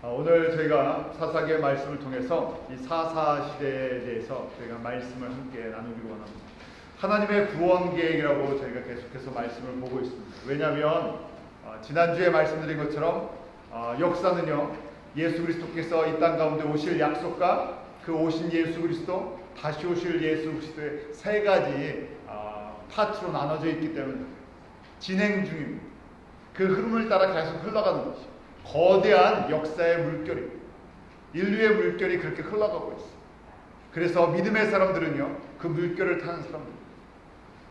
오늘 저희가 사사기의 말씀을 통해서 이 사사 시대에 대해서 저희가 말씀을 함께 나누기로 원합니다. 하나님의 구원 계획이라고 저희가 계속해서 말씀을 보고 있습니다. 왜냐하면 지난주에 말씀드린 것처럼 역사는요, 예수 그리스도께서 이 땅 가운데 오실 약속과 그 오신 예수 그리스도, 다시 오실 예수 그리스도의 세 가지 파트로 나눠져 있기 때문에 진행 중입니다. 그 흐름을 따라 계속 흘러가는 것이죠. 거대한 역사의 물결이, 인류의 물결이 그렇게 흘러가고 있어요. 그래서 믿음의 사람들은요, 그 물결을 타는 사람들입니다.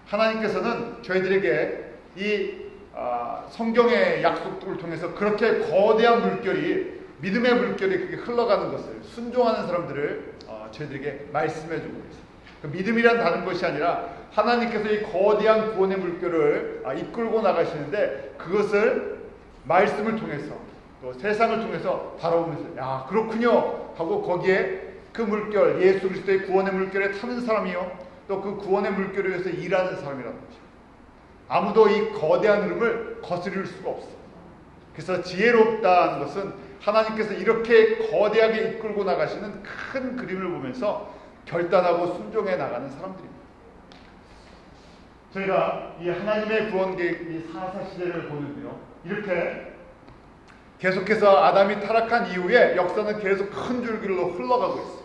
하나님께서는 저희들에게 이 성경의 약속들을 통해서 그렇게 거대한 물결이, 믿음의 물결이 그렇게 흘러가는 것을 순종하는 사람들을 저희들에게 말씀해주고 있어요. 그 믿음이란 다른 것이 아니라 하나님께서 이 거대한 구원의 물결을 이끌고 나가시는데, 그것을 말씀을 통해서 또 세상을 통해서 바라보면서 야, 그렇군요 하고 거기에 그 물결, 예수 그리스도의 구원의 물결에 타는 사람이요, 또 그 구원의 물결을 위해서 일하는 사람이라는 것이죠. 아무도 이 거대한 흐름을 거스릴 수가 없어요. 그래서 지혜롭다는 것은 하나님께서 이렇게 거대하게 이끌고 나가시는 큰 그림을 보면서 결단하고 순종해 나가는 사람들입니다. 저희가 이 하나님의 구원 계획, 이 사사 시대를 보는데요, 이렇게 계속해서 아담이 타락한 이후에 역사는 계속 큰 줄기로 흘러가고 있어요.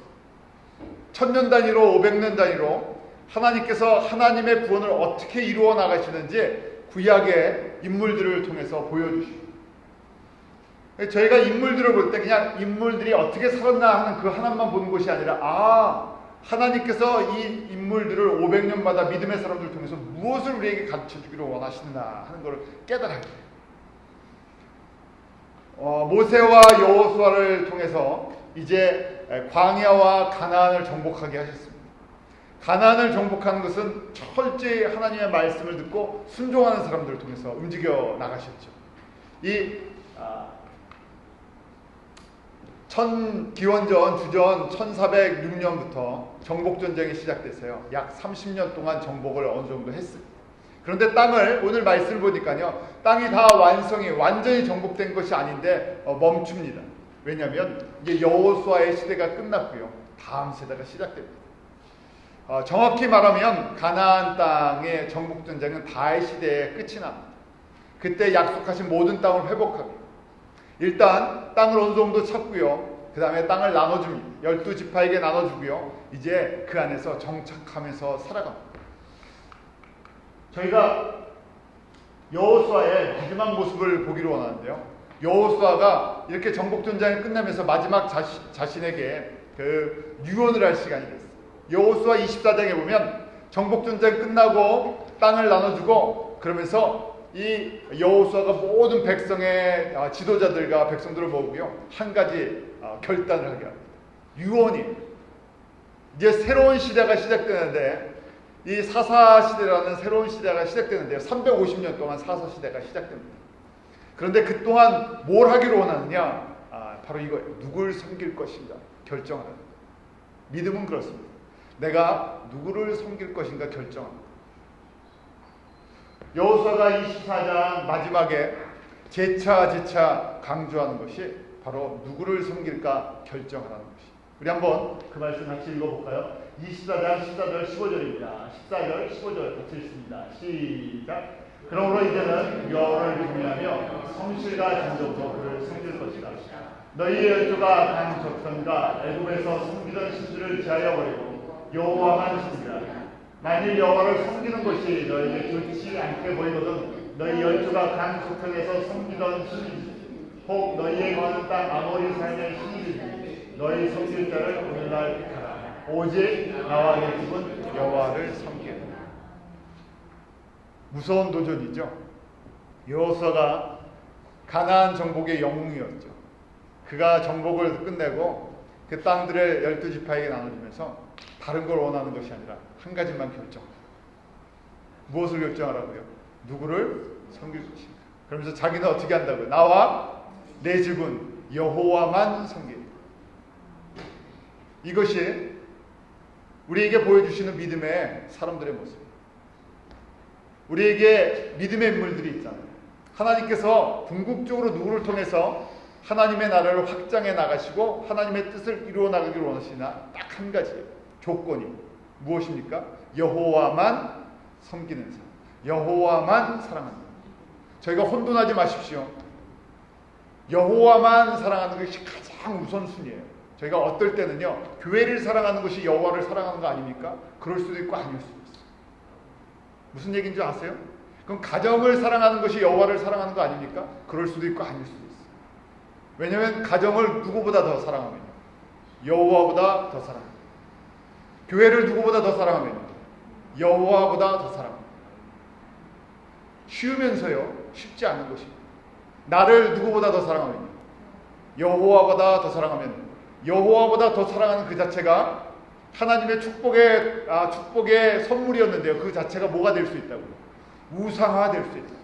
1000년 단위로, 500년 단위로 하나님께서 하나님의 구원을 어떻게 이루어 나가시는지 구약의 인물들을 통해서 보여주십니다. 저희가 인물들을 볼 때 그냥 인물들이 어떻게 살았나 하는 그 하나만 보는 것이 아니라, 하나님께서 이 인물들을 500년마다 믿음의 사람들을 통해서 무엇을 우리에게 가르쳐주기를 원하시나 하는 것을 깨달아야 돼요. 모세와 여호수아를 통해서 이제 광야와 가나안을 정복하게 하셨습니다. 가나안을 정복하는 것은 철저히 하나님의 말씀을 듣고 순종하는 사람들을 통해서 움직여 나가셨죠. 기원전 주전 1406년부터 정복전쟁이 시작됐어요. 약 30년 동안 정복을 어느 정도 했어요. 그런데 땅을, 오늘 말씀을 보니까요, 땅이 다 완전히 정복된 것이 아닌데 멈춥니다. 왜냐하면 이제 여호수아의 시대가 끝났고요, 다음 세대가 시작됩니다. 정확히 말하면 가나안 땅의 정복전쟁은 다윗 시대의 끝이 납니다. 그때 약속하신 모든 땅을 회복하고 일단 땅을 어느 정도 찾고요, 그 다음에 땅을 나눠줍니다. 12지파에게 나눠주고요, 이제 그 안에서 정착하면서 살아갑니다. 저희가 여호수아의 마지막 모습을 보기로 원하는데요, 여호수아가 이렇게 정복전쟁이 끝나면서 마지막 자신에게 그 유언을 할 시간이 됐어요. 여호수아 24장에 보면 정복전쟁 끝나고 땅을 나눠주고 그러면서 이 여호수아가 모든 백성의 지도자들과 백성들을 모으고요, 한 가지 결단을 하게 합니다. 유언이, 이제 새로운 시대가 시작되는데, 이 사사 시대라는 새로운 시대가 시작되는데요, 350년 동안 사사 시대가 시작됩니다. 그런데 그동안 뭘 하기로 원하느냐, 바로 이거예요. 누구를 섬길 것인가 결정하는 거예요. 믿음은 그렇습니다. 내가 누구를 섬길 것인가 결정합니다. 여호수아가 24장 마지막에 재차 강조하는 것이 바로 누구를 섬길까 결정하라는 것이. 우리 한번 그 말씀 같이 읽어볼까요? 24장 14절 15절입니다. 14절 15절 같이 읽습니다. 시작. 그러므로 이제는 여호와를 경외하며 성실과 진정으로 그를 섬길 것이다. 너희의 열조가 간 적선과 애굽에서 섬기던 신들을 제하여 버리고 여호와만 섬기라. 만일 여호와를 섬기는 것이 너희에게 좋지 않게 보이거든 너희 열조가 간 족속에서 섬기던 신이지, 혹 너희의 거하는 땅 아모리 사람의 신이지, 너희 섬길 자를 오늘날 택하라. 오직 나와 내 집은 여호와를 섬기라. 무서운 도전이죠. 여호수아가 가나안 정복의 영웅이었죠. 그가 정복을 끝내고 그 땅들을 12지파에게 나눠주면서 다른 걸 원하는 것이 아니라 한 가지만 결정합니다. 무엇을 결정하라고요? 누구를 섬길 것인가. 그러면서 자기는 어떻게 한다고요? 나와 내 집은 여호와만 섬기라. 이것이 우리에게 보여주시는 믿음의 사람들의 모습입니다. 우리에게 믿음의 인물들이 있잖아요. 하나님께서 궁극적으로 누구를 통해서 하나님의 나라를 확장해 나가시고 하나님의 뜻을 이루어 나가기를 원하시나 딱 한 가지예요. 조건이 무엇입니까? 여호와만 섬기는 삶, 여호와만 사랑하는 삶. 저희가 혼돈하지 마십시오. 여호와만 사랑하는 것이 가장 우선순위예요. 저희가 어떨 때는요, 교회를 사랑하는 것이 여호와를 사랑하는 거 아닙니까? 그럴 수도 있고 아닐 수도 있어요. 무슨 얘기인 줄 아세요? 그럼 가정을 사랑하는 것이 여호와를 사랑하는 거 아닙니까? 그럴 수도 있고 아닐 수도 있어요. 왜냐하면 가정을 누구보다 더 사랑하면요, 여호와보다 더 사랑합니다. 교회를 누구보다 더 사랑하면요, 여호와보다 더 사랑합니다. 쉬우면서요, 쉽지 않은 것입니다. 나를 누구보다 더 사랑하면요, 여호와보다 더 사랑하면, 여호와보다 더 사랑하는 그 자체가 하나님의 축복의 선물이었는데요, 그 자체가 뭐가 될 수 있다고요? 우상화될 수 있다.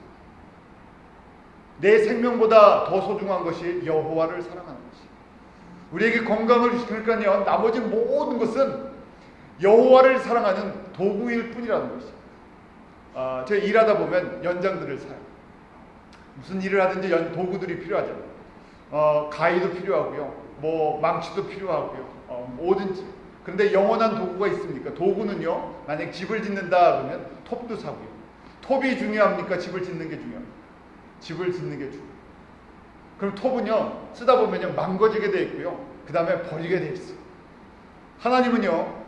내 생명보다 더 소중한 것이 여호와를 사랑하는 것이. 우리에게 건강을 주시니까요, 나머지 모든 것은 여호와를 사랑하는 도구일 뿐이라는 것이죠. 제가 일하다 보면 연장들을 사요. 무슨 일을 하든지 도구들이 필요하잖아요. 가위도 필요하고요, 뭐 망치도 필요하고요, 뭐든지. 그런데 영원한 도구가 있습니까? 도구는요, 만약 집을 짓는다 그러면 톱도 사고요. 톱이 중요합니까? 집을 짓는 게 중요합니까? 집을 짓는 게 중요해요. 그럼 톱은요, 쓰다 보면요, 망가지게 돼 있고요, 그 다음에 버리게 돼 있어요. 하나님은요,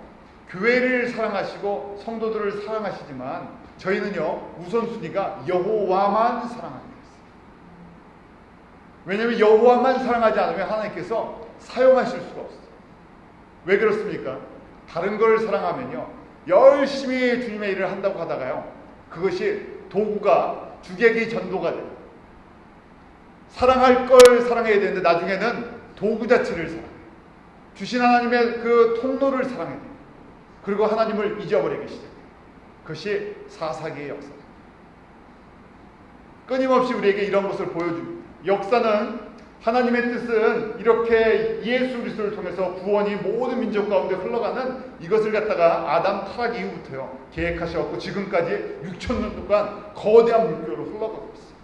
교회를 사랑하시고 성도들을 사랑하시지만 저희는요, 우선순위가 여호와만 사랑하는 거예요. 왜냐하면 여호와만 사랑하지 않으면 하나님께서 사용하실 수가 없어요. 왜 그렇습니까? 다른 걸 사랑하면요, 열심히 주님의 일을 한다고 하다가요, 그것이 도구가 주객이 전도가 돼요. 사랑할 걸 사랑해야 되는데 나중에는 도구 자체를 사랑해요. 주신 하나님의 그 통로를 사랑해야 돼요. 그리고 하나님을 잊어버리기 시작해요. 그것이 사사기의 역사입니다. 끊임없이 우리에게 이런 것을 보여줍니다. 역사는, 하나님의 뜻은 이렇게 예수 그리스도를 통해서 구원이 모든 민족 가운데 흘러가는 이것을 갖다가 아담 타락 이후부터요, 계획하셨고 지금까지 6,000년 동안 거대한 물결로 흘러가고 있어요.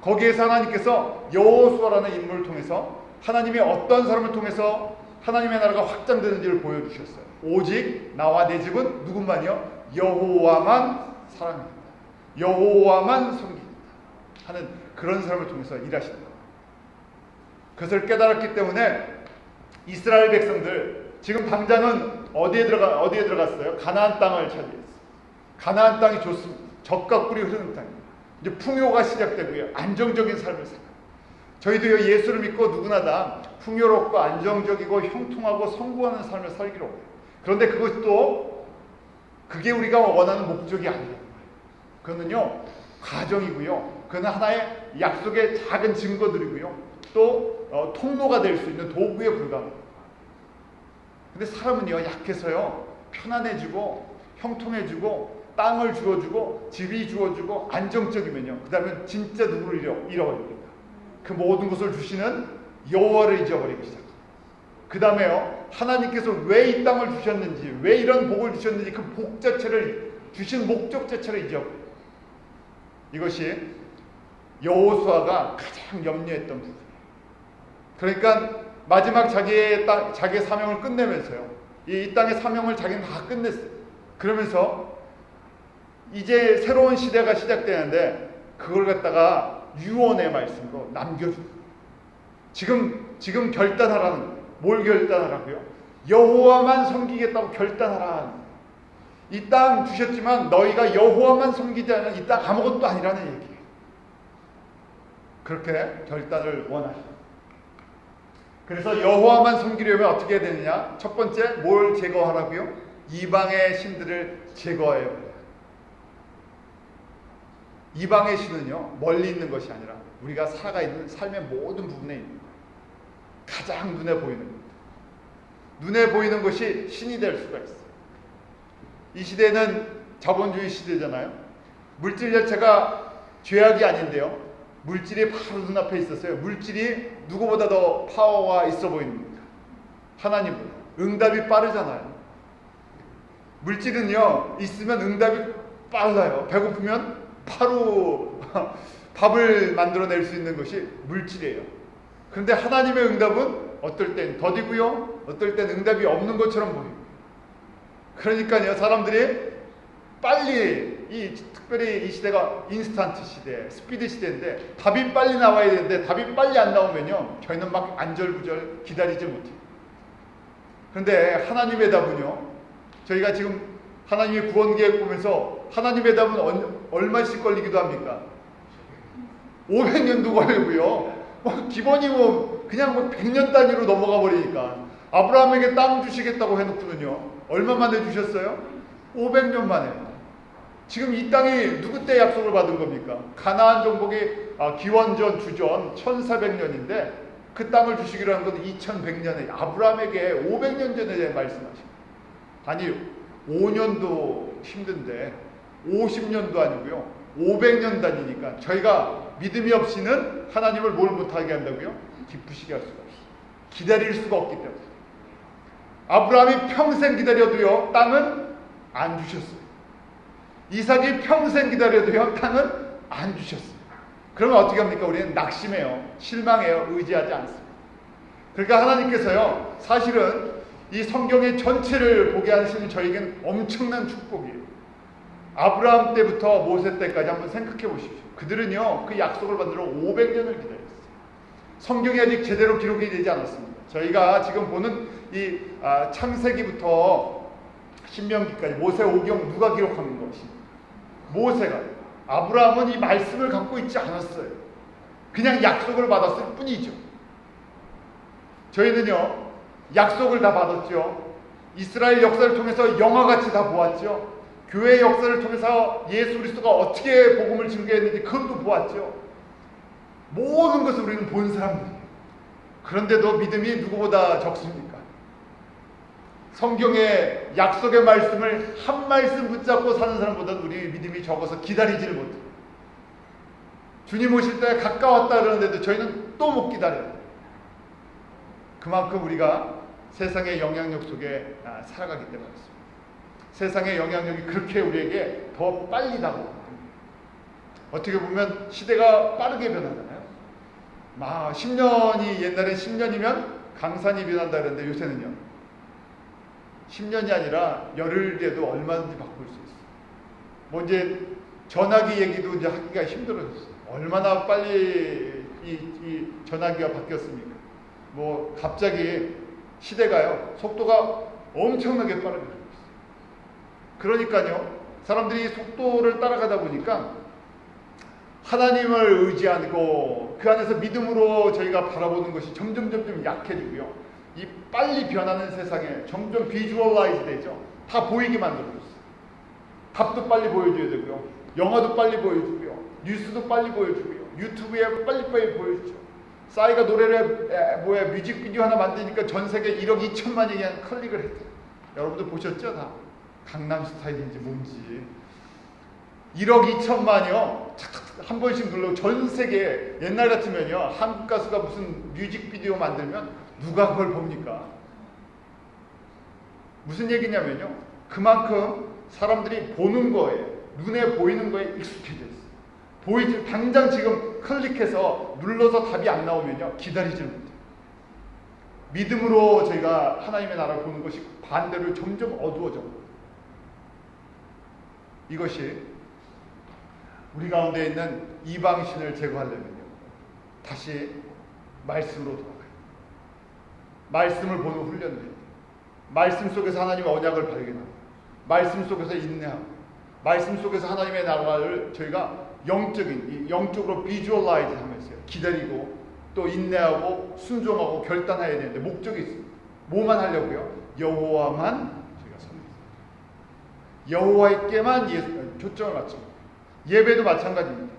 거기에서 하나님께서 여호수아라는 인물을 통해서 하나님이 어떤 사람을 통해서 하나님의 나라가 확장되는지를 보여주셨어요. 오직 나와 내 집은 누군만요? 여호와만 사랑합니다, 여호와만 섬깁니다 하는 그런 사람을 통해서 일하시는 거예요. 그것을 깨달았기 때문에 이스라엘 백성들 지금 당장은 어디에 들어갔어요? 가나안 땅을 차지했어요. 가나안 땅이 좋습니다. 젖과 꿀이 흐르는 땅입니다. 이제 풍요가 시작되고요, 안정적인 삶을 살아요. 저희도요, 예수를 믿고 누구나 다 풍요롭고 안정적이고 형통하고 성공하는 삶을 살기로 해요. 그런데 그게 우리가 원하는 목적이 아니에요. 그거는요, 과정이고요, 그거는 하나의 약속의 작은 증거들이고요, 또 통로가 될 수 있는 도구에 불과합니다. 근데 사람은요, 약해서요, 편안해지고 형통해지고 땅을 주어주고 집이 주어주고 안정적이면요, 그 다음에 진짜 누구를 잃어버립니다. 그 모든 것을 주시는 여호와를 잊어버리기 시작합니다. 그 다음에요, 하나님께서 왜 이 땅을 주셨는지, 왜 이런 복을 주셨는지 그 복 자체를, 주신 목적 자체를 잊어버려요. 이것이 여호수아가 가장 염려했던 부분이에요. 그러니까 마지막 자기의 사명을 끝내면서요, 이 땅의 사명을 자기는 다 끝냈어요. 그러면서 이제 새로운 시대가 시작되는데 그걸 갖다가 유언의 말씀으로 남겨줍니다. 지금 결단하라는 거예요. 뭘 결단하라고요? 여호와만 섬기겠다고 결단하라. 이 땅 주셨지만 너희가 여호와만 섬기지 않으면 이 땅 아무것도 아니라는 얘기예요. 그렇게 결단을 원하십니다. 그래서 여호와만 섬기려면 어떻게 해야 되느냐? 첫 번째, 뭘 제거하라고요? 이방의 신들을 제거해요. 이방의 신은요, 멀리 있는 것이 아니라 우리가 살아가 있는 삶의 모든 부분에 있는 거예요. 가장 눈에 보이는 겁니다. 눈에 보이는 것이 신이 될 수가 있어요. 이 시대는 자본주의 시대잖아요. 물질 자체가 죄악이 아닌데요, 물질이 바로 눈앞에 있었어요. 물질이 누구보다 더 파워가 있어 보입니다. 하나님보다. 응답이 빠르잖아요. 물질은요, 있으면 응답이 빨라요. 배고프면 바로 밥을 만들어낼 수 있는 것이 물질이에요. 그런데 하나님의 응답은 어떨 땐 더디고요, 어떨 땐 응답이 없는 것처럼 보입니다. 그러니까요, 사람들이 빨리, 특별히 이 시대가 인스턴트 시대, 스피드 시대인데 답이 빨리 나와야 되는데 답이 빨리 안 나오면요, 저희는 막 안절부절 기다리지 못해요. 그런데 하나님의 답은요, 저희가 지금 하나님의 구원 계획 보면서 하나님의 답은 얼마씩 걸리기도 합니까? 500년도 걸리고요. 기본이 그냥 100년 단위로 넘어가 버리니까. 아브라함에게 땅 주시겠다고 해놓고는요, 얼마 만에 주셨어요? 500년 만에. 지금 이 땅이 누구 때 약속을 받은 겁니까? 가나안 정복이 기원전 주전 1400년인데 그 땅을 주시기로 한 건 2100년에 아브라함에게 500년 전에 말씀하십니다. 아니 5년도 힘든데 50년도 아니고요, 500년 단위니까 저희가 믿음이 없이는 하나님을 뭘 못하게 한다고요? 기쁘시게 할 수가 없어요. 기다릴 수가 없기 때문에. 아브라함이 평생 기다려도요, 땅은 안 주셨어요. 이삭이 평생 기다려도요, 땅은 안 주셨어요. 그러면 어떻게 합니까? 우리는 낙심해요, 실망해요, 의지하지 않습니다. 그러니까 하나님께서요, 사실은 이 성경의 전체를 보게 하시는 저에게는 엄청난 축복이에요. 아브라함 때부터 모세 때까지 한번 생각해 보십시오. 그들은요, 그 약속을 받으러 500년을 기다렸어요. 성경이 아직 제대로 기록이 되지 않았습니다. 저희가 지금 보는 이 창세기부터 신명기까지 모세 오경 누가 기록하는 것입니다. 모세가. 아브라함은 이 말씀을 갖고 있지 않았어요. 그냥 약속을 받았을 뿐이죠. 저희는요, 약속을 다 받았죠. 이스라엘 역사를 통해서 영화같이 다 보았죠. 교회 역사를 통해서 예수 그리스도가 어떻게 복음을 증거했는지 그것도 보았죠. 모든 것을 우리는 본 사람들이에요. 그런데도 믿음이 누구보다 적습니까? 성경의 약속의 말씀을 한 말씀 붙잡고 사는 사람보다는 우리 믿음이 적어서 기다리지를 못해요. 주님 오실 때 가까웠다 그러는데도 저희는 또 못 기다려요. 그만큼 우리가 세상의 영향력 속에 살아가기 때문이었습니다. 세상의 영향력이 그렇게 우리에게 더 빨리 다가옵니다. 어떻게 보면 시대가 빠르게 변하잖아요. 10년이 옛날에 10년이면 강산이 변한다 그랬는데 요새는요, 10년이 아니라 열흘에도 얼마든지 바꿀 수 있어요. 이제 전화기 얘기도 이제 하기가 힘들어졌어요. 얼마나 빨리 이 전화기가 바뀌었습니까? 갑자기 시대가요, 속도가 엄청나게 빠르게 되고 있어요. 그러니까요, 사람들이 속도를 따라가다 보니까 하나님을 의지하고 그 안에서 믿음으로 저희가 바라보는 것이 점점 약해지고요, 이 빨리 변하는 세상에 점점 비주얼라이즈 되죠. 다 보이게 만들어줬어요. 답도 빨리 보여줘야 되고요, 영화도 빨리 보여주고요, 뉴스도 빨리 보여주고요, 유튜브에 빨리빨리 보여주죠. 싸이가 노래를 뮤직비디오 하나 만드니까 전 세계 1억 2천만이 그냥 클릭을 했대요. 여러분들 보셨죠? 다 강남스타일인지 뭔지 1억 2천만이요 한 번씩 눌러 전 세계. 옛날 같으면요, 한국 가수가 무슨 뮤직비디오 만들면 누가 그걸 봅니까? 무슨 얘기냐면요, 그만큼 사람들이 보는 거에, 눈에 보이는 거에 익숙해져 있어요. 당장 지금 클릭해서 눌러서 답이 안 나오면요, 기다리지 못해요. 믿음으로 저희가 하나님의 나라를 보는 것이 반대로 점점 어두워져. 이것이 우리 가운데 있는 이방신을 제거하려면요, 다시 말씀으로 돌아가요. 말씀을 보는 훈련을 해요. 말씀 속에서 하나님의 언약을 발견하고, 말씀 속에서 인내하고, 말씀 속에서 하나님의 나라를 저희가 영적으로 비주얼라이즈 하면서요, 기다리고 또 인내하고 순종하고 결단해야 되는데 목적이 있어요. 뭐만 하려고요? 여호와만 저희가 섬기고, 여호와에게만 초점을 맞춥니다. 예배도 마찬가지입니다.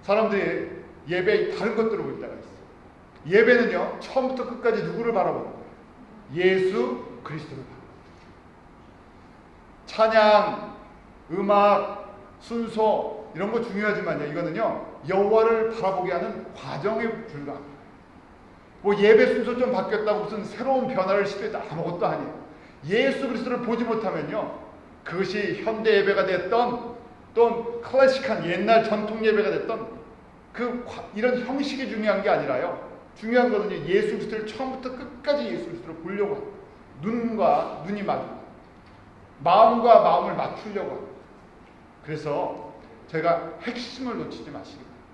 사람들이 예배에 다른 것들을 볼 때가 있어요. 예배는요, 처음부터 끝까지 누구를 바라보는 거예요? 예수 그리스도를 바라보는 거예요. 찬양, 음악, 순서 이런 거 중요하지만요, 이거는요, 여호와를 바라보게 하는 과정에 불과합니다. 예배 순서 좀 바뀌었다고 무슨 새로운 변화를 시도했다, 아무것도 아니에요. 예수 그리스도를 보지 못하면요, 그것이 현대 예배가 됐던 또 클래식한 옛날 전통 예배가 됐던 이런 형식이 중요한 게 아니라요, 중요한 거는요, 예수 그리스도를 처음부터 끝까지 예수 그리스도를 보려고 합니다. 눈과 눈이 맞고 마음과 마음을 맞추려고 합니다. 그래서 저희가 핵심을 놓치지 마시기 바랍니다.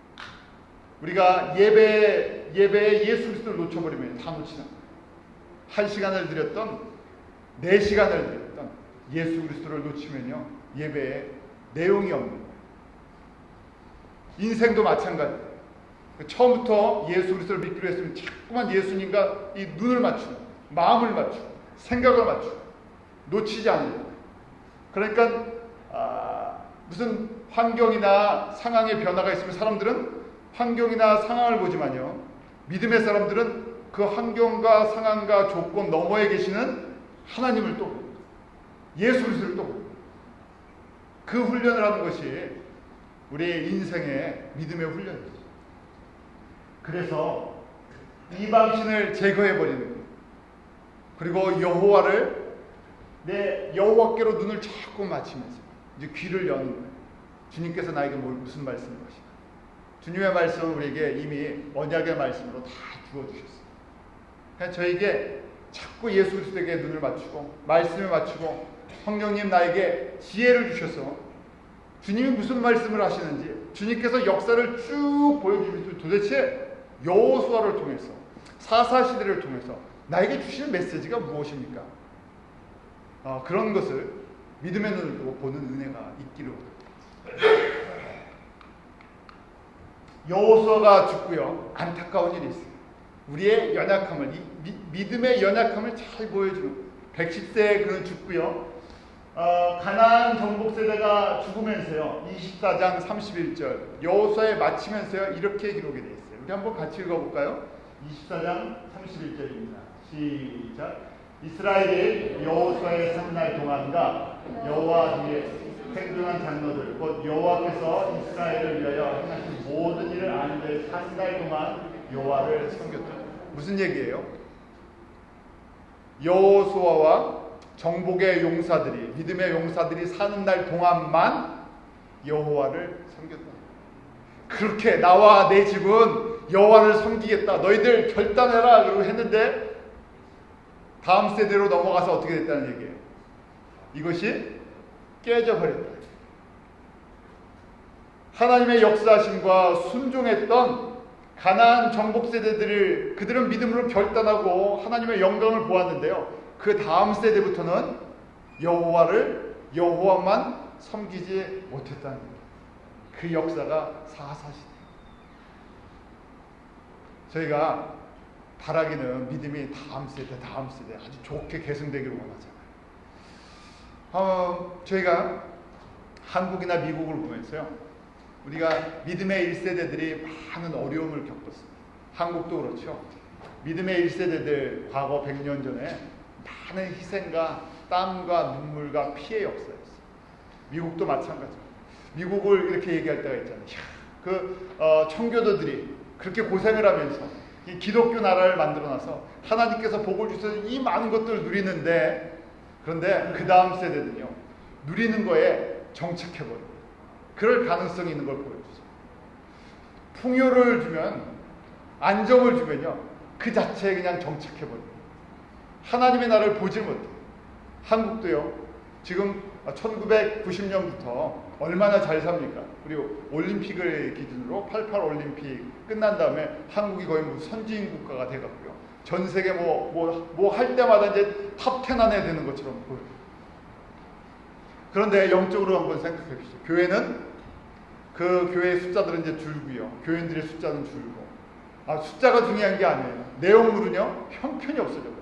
우리가 예배에 예수 그리스도를 놓쳐버리면 다 놓치는 거예요. 1시간을 드렸던 4시간을 드렸던 예수 그리스도를 놓치면요, 예배에 내용이 없는 거예요. 인생도 마찬가지예요. 처음부터 예수 그리스도를 믿기로 했으면 자꾸만 예수님과 이 눈을 맞추고 마음을 맞추고 생각을 맞추고 놓치지 않으려고. 그러니까 무슨 환경이나 상황의 변화가 있으면 사람들은 환경이나 상황을 보지만요, 믿음의 사람들은 그 환경과 상황과 조건 너머에 계시는 하나님을 또 봅니다. 예수 그리스도를 또 봅니다. 그 훈련을 하는 것이 우리의 인생의 믿음의 훈련이죠. 그래서 이방신을 제거해버리는 거예요. 그리고 여호와를 내 여호와께로 눈을 자꾸 맞추면서 이제 귀를 여는 거예요. 주님께서 나에게 무슨 말씀을 하실까? 주님의 말씀은 우리에게 이미 언약의 말씀으로 다 주어주셨어요. 그냥 저에게 자꾸 예수 그리스도에게 눈을 맞추고 말씀을 맞추고 성령님 나에게 지혜를 주셔서 주님이 무슨 말씀을 하시는지 주님께서 역사를 쭉 보여주면서 도대체 여호수아를 통해서 사사시대를 통해서 나에게 주시는 메시지가 무엇입니까? 그런 것을 믿음의 눈을 두고 보는 은혜가 있기를 원합니다. 여호수아가 죽고요, 안타까운 일이 있어요. 우리의 연약함을, 믿음의 연약함을 잘 보여주는 110세에 그는 죽고요, 가나안 정복 세대가 죽으면서요, 24장 31절 여호수아에 마치면서요, 이렇게 기록이 되어 있어요. 우리 한번 같이 읽어볼까요? 24장 31절입니다. 시작. 이스라엘이 여호수아의 3날 동안과 여호와 뒤에 생존한 장로들 곧 여호와께서 이스라엘을 위하여 행하신 모든 일을 아는데 3달 동안 여호와를 섬겼다. 무슨 얘기예요? 여호수아와 정복의 용사들이, 믿음의 용사들이 사는 날 동안만 여호와를 섬겼다. 그렇게 나와 내 집은 여호와를 섬기겠다, 너희들 결단해라 그러고 했는데 다음 세대로 넘어가서 어떻게 됐다는 얘기예요? 이것이 깨져버렸다. 하나님의 역사하심과 순종했던 가나안 정복 세대들을 그들은 믿음으로 결단하고 하나님의 영광을 보았는데요, 그 다음 세대부터는 여호와만 섬기지 못했다는 거예요. 그 역사가 사사시대. 저희가 바라기는 믿음이 다음 세대 아주 좋게 계승되기를 원하잖아요. 저희가 한국이나 미국을 보면서요, 우리가 믿음의 1세대들이 많은 어려움을 겪었습니다. 한국도 그렇죠. 믿음의 1세대들 과거 100년 전에 많은 희생과 땀과 눈물과 피해 역사였어요. 미국도 마찬가지입니다. 미국을 이렇게 얘기할 때가 있잖아요. 청교도들이 그렇게 고생을 하면서 이 기독교 나라를 만들어놔서 하나님께서 복을 주셔서 이 많은 것들을 누리는데, 그런데 그 다음 세대는요, 누리는 거에 정착해버려요. 그럴 가능성이 있는 걸 보여주죠. 풍요를 주면, 안정을 주면요, 그 자체에 그냥 정착해버려요. 하나님의 나라를 보질 못해요. 한국도요, 지금 1990년부터 얼마나 잘 삽니까? 그리고 올림픽을 기준으로 88 올림픽 끝난 다음에 한국이 거의 뭐 선진 국가가 돼갖고요, 전 세계 뭐 할 때마다 이제 탑 10 안에 드는 것처럼 보여요. 그런데 영적으로 한번 생각해 보시죠. 교회는 그 교회의 숫자들은 이제 줄고요, 교인들의 숫자는 줄고, 숫자가 중요한 게 아니에요. 내용물은요, 형편이 없어져 버렸어요.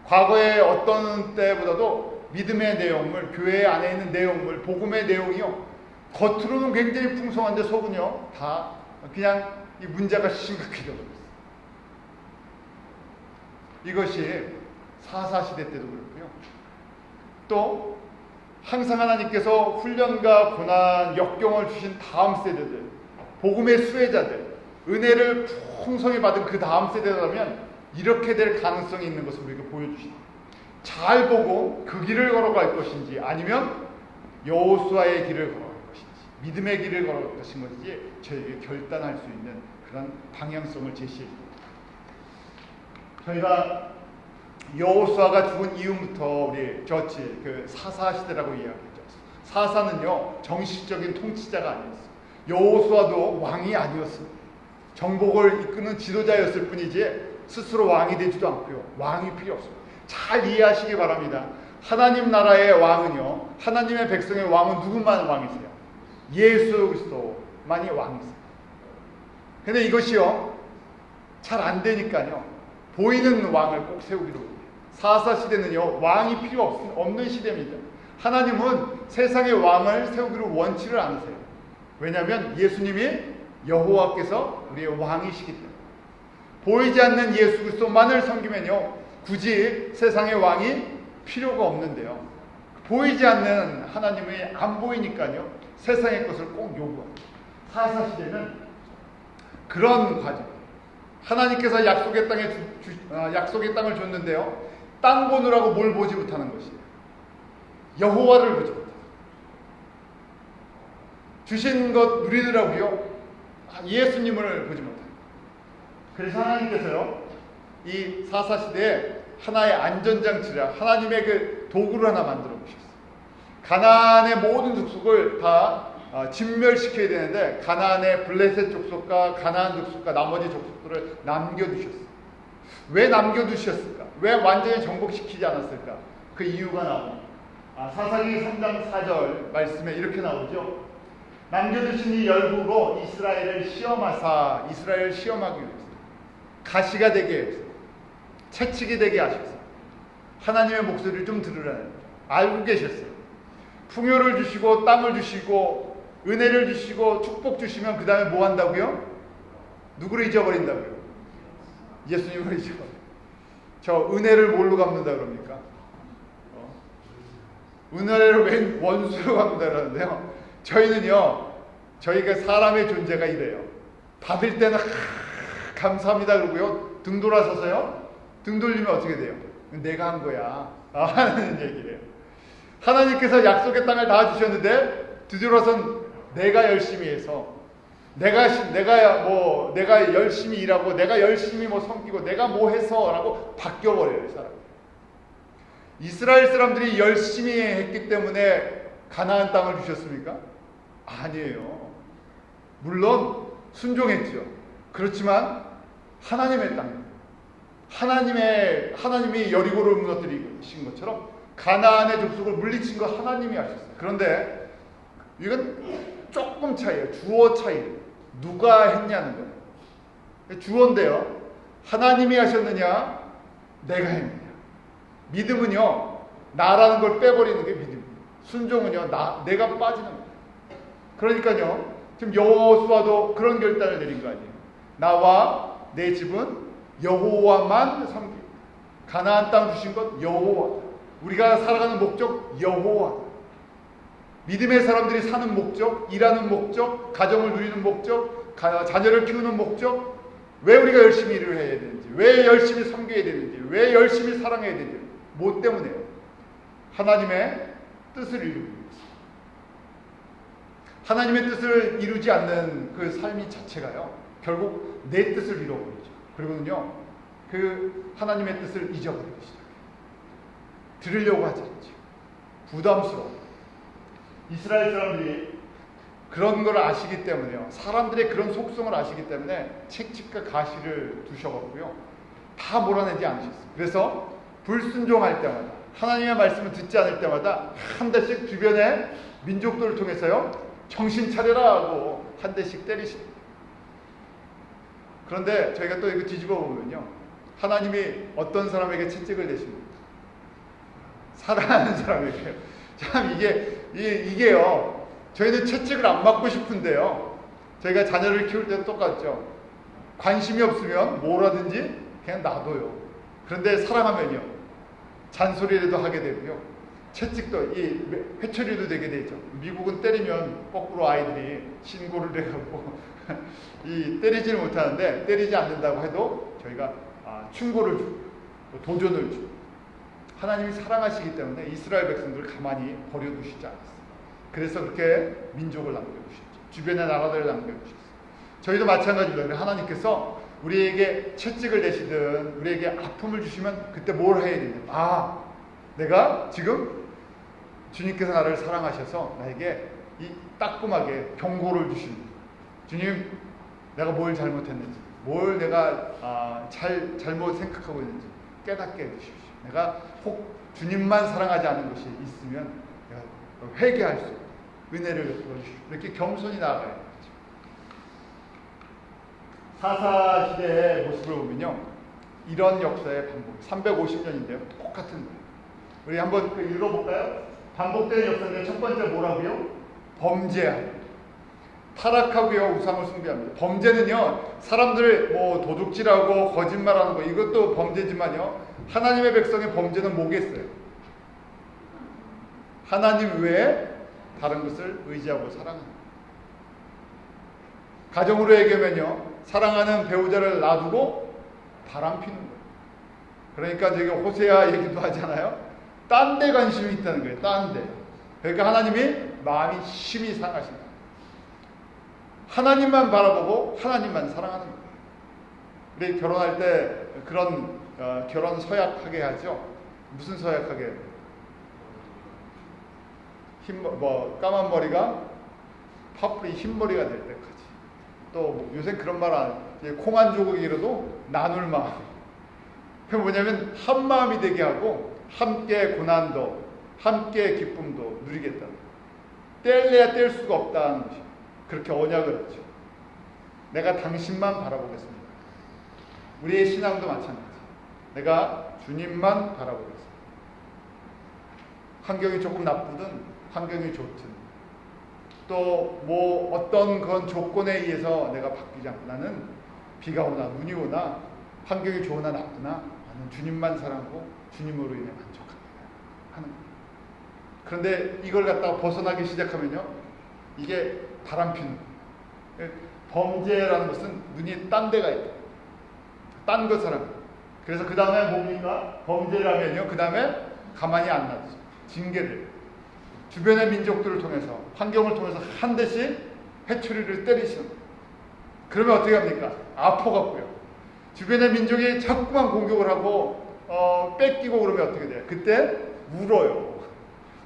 과거의 어떤 때보다도 믿음의 내용물, 교회 안에 있는 내용물, 복음의 내용이요, 겉으로는 굉장히 풍성한데 속은요, 다 그냥 이 문제가 심각해져 버렸어요. 이것이 사사시대 때도 그렇고요, 또 항상 하나님께서 훈련과 고난, 역경을 주신 다음 세대들, 복음의 수혜자들, 은혜를 풍성히 받은 그 다음 세대라면 이렇게 될 가능성이 있는 것을 우리에게 보여주십니다. 잘 보고 그 길을 걸어갈 것인지, 아니면 여호수아의 길을 걸어갈 것인지, 믿음의 길을 걸어갈 것인지 저에게 결단할 수 있는 그런 방향성을 제시해 줍니다. 저희가 여호수아가 죽은 이후부터 우리 저치 그 사사 시대라고 이야기했죠. 사사는요 정식적인 통치자가 아니었어요. 여호수아도 왕이 아니었어요. 정복을 이끄는 지도자였을 뿐이지 스스로 왕이 되지도 않고요. 왕이 필요 없어요. 잘 이해하시기 바랍니다. 하나님 나라의 왕은요, 하나님의 백성의 왕은 누구만 왕이세요? 예수 그리스도만이 왕이세요. 근데 이것이요 잘 안 되니까요 보이는 왕을 꼭 세우기로 해요. 사사 시대는요 왕이 필요 없는 시대입니다. 하나님은 세상의 왕을 세우기로 원치를 않으세요. 왜냐하면 예수님이 여호와께서 우리의 왕이시기 때문에. 보이지 않는 예수 그리스도만을 섬기면요 굳이 세상의 왕이 필요가 없는데요, 보이지 않는 하나님이 안 보이니까요 세상의 것을 꼭 요구합니다. 사사 시대는 그런 과정. 하나님께서 약속의 땅을 줬는데요, 땅 보느라고 뭘 보지 못하는 것이에요. 여호와를 보지 못해요. 주신 것 누리느라고요 예수님을 보지 못해요. 그래서 하나님께서요 이 사사 시대에 하나의 안전장치라 하나님의 그 도구를 하나 만들어 보셨어요. 가나안의 모든 족속을 다 진멸시켜야 되는데 가나안의 블레셋 족속과 가나안 족속과 나머지 족속들을 남겨두셨어요. 왜 남겨두셨을까? 왜 완전히 정복시키지 않았을까? 그 이유가 나옵니다. 사사기 3장 4절 말씀에 이렇게 나오죠. 남겨두신 이 열국으로 이스라엘을 시험하사, 이스라엘을 시험하기 위해서 가시가 되게 해서 채찍이 되게 하셔서 하나님의 목소리를 좀 들으라는 알고 계셨어요. 풍요를 주시고 땅을 주시고 은혜를 주시고 축복 주시면 그 다음에 뭐 한다고요? 누구를 잊어버린다고요? 예수님을 잊어버려요. 저 은혜를 뭘로 갚는다 그럽니까? 은혜를 웬 원수로 갚는다 그러는데요, 저희는요 저희가 사람의 존재가 이래요. 받을 때는 감사합니다 그러고요 등 돌아서서요 등 돌리면 어떻게 돼요? 내가 한 거야 하는 얘기예요. 하나님께서 약속의 땅을 다 주셨는데 뒤돌아선 내가 열심히 해서 내가 열심히 일하고 내가 열심히 뭐 섬기고 내가 뭐 해서라고 바뀌어버려요 사람. 이스라엘 사람들이 열심히 했기 때문에 가나안 땅을 주셨습니까? 아니에요. 물론 순종했죠. 그렇지만 하나님의 땅, 하나님이 여리고를 무너뜨리신 것처럼 가나안의 족속을 물리친 거 하나님이 하셨어요. 그런데 이건 조금 차이예요. 주어 차이. 누가 했냐는 거예요. 주어인데요, 하나님이 하셨느냐 내가 했느냐. 믿음은요 나라는 걸 빼버리는 게 믿음이에요. 순종은요 내가 빠지는 거예요. 그러니까요 지금 여호수아도 그런 결단을 내린 거 아니에요. 나와 내 집은 여호와만 섬기고, 가나안 땅 주신 것 여호와, 우리가 살아가는 목적 여호와, 믿음의 사람들이 사는 목적, 일하는 목적, 가정을 누리는 목적, 자녀를 키우는 목적, 왜 우리가 열심히 일을 해야 되는지, 왜 열심히 섬겨야 되는지, 왜 열심히 사랑해야 되는지, 뭐 때문에요? 하나님의 뜻을 이루기 위해서. 하나님의 뜻을 이루지 않는 그 삶이 자체가요 결국 내 뜻을 잃어버리죠. 그리고는요 그 하나님의 뜻을 잊어버리기 시작해요. 들으려고 하지 않죠. 부담스러워. 이스라엘 사람들이 그런 걸 아시기 때문에요, 사람들의 그런 속성을 아시기 때문에 채찍과 가시를 두셔갖고요 다 몰아내지 않으셨어요. 그래서 불순종할 때마다, 하나님의 말씀을 듣지 않을 때마다 한 대씩 주변의 민족들을 통해서요 정신 차려라 하고 한 대씩 때리십니다. 그런데 저희가 또 이거 뒤집어 보면요, 하나님이 어떤 사람에게 채찍을 내십니까? 사랑하는 사람에게요. 참 이게요 저희는 채찍을 안 맞고 싶은데요, 저희가 자녀를 키울 때도 똑같죠. 관심이 없으면 뭐라든지 그냥 놔둬요. 그런데 사랑하면요 잔소리라도 하게 되고요, 채찍도 이 회초리도 되게 되죠. 미국은 때리면 거꾸로 아이들이 신고를 해갖고 이 때리지는 못하는데, 때리지 않는다고 해도 저희가 충고를 주고 도전을 주고. 하나님이 사랑하시기 때문에 이스라엘 백성들을 가만히 버려두시지 않았어요. 그래서 그렇게 민족을 남겨두셨죠. 주변의 나라들을 남겨두셨어요. 저희도 마찬가지입니다. 하나님께서 우리에게 채찍을 내시든 우리에게 아픔을 주시면 그때 뭘 해야 되냐? 내가 지금 주님께서 나를 사랑하셔서 나에게 이 따끔하게 경고를 주시는, 주님 내가 뭘 잘못했는지, 뭘 내가 잘못 생각하고 있는지 깨닫게 해주십시오. 내가 혹 주님만 사랑하지 않은 것이 있으면 내가 회개할 수 있고 은혜를 베풀어 주십시오. 이렇게 겸손히 나아가야 되죠. 사사시대의 모습을 보면요, 이런 역사의 반복, 350년인데요 똑같은 거예요. 우리 한번 읽어볼까요? 반복되는 역사인데 첫 번째 뭐라고요? 범죄함, 타락하고요 우상을 숭배합니다. 범죄는요 사람들 뭐 도둑질하고 거짓말하는 거, 이것도 범죄지만요 하나님의 백성의 범죄는 뭐겠어요? 하나님 외에 다른 것을 의지하고 사랑하는 거예요. 가정으로 얘기하면요 사랑하는 배우자를 놔두고 바람 피는 거예요. 그러니까 저기 호세아 얘기도 하잖아요. 딴 데 관심이 있다는 거예요. 딴 데. 그러니까 하나님이 마음이 심히 상하신다. 하나님만 바라보고 하나님만 사랑하는 거예요. 우리 결혼할 때 그런 결혼 서약하게 하죠. 무슨 서약하게 해요? 까만 머리가 파뿌리 흰머리가 될 때까지. 또 요새 그런 말 안, 콩 한 조각이라도 나눌 마음. 그게 뭐냐면 한 마음이 되게 하고 함께 고난도 함께 기쁨도 누리겠다. 뗄래야 뗄 수가 없다는 것이 그렇게 언약을 했죠. 내가 당신만 바라보겠습니다. 우리의 신앙도 마찬가지. 내가 주님만 바라보겠습니다. 환경이 조금 나쁘든 환경이 좋든 또 뭐 어떤 그런 조건에 의해서 내가 바뀌지 않고 나는 비가 오나 눈이 오나 환경이 좋으나 나쁘나 나는 주님만 사랑하고 주님으로 인해 만족합니다 하는 거예요. 그런데 이걸 갖다가 벗어나기 시작하면요 이게 바람피는 거예요. 범죄라는 것은 눈이 딴 데가 있다. 딴 것 사랑. 그래서 그 다음에 뭡니까? 범죄를 하면요 그 다음에 가만히 안 놔두죠. 징계를 주변의 민족들을 통해서 환경을 통해서 한 대씩 회초리를 때리시는 거예요. 그러면 어떻게 합니까? 아파갖고요. 주변의 민족이 자꾸만 공격을 하고 뺏기고 그러면 어떻게 돼요? 그때 울어요.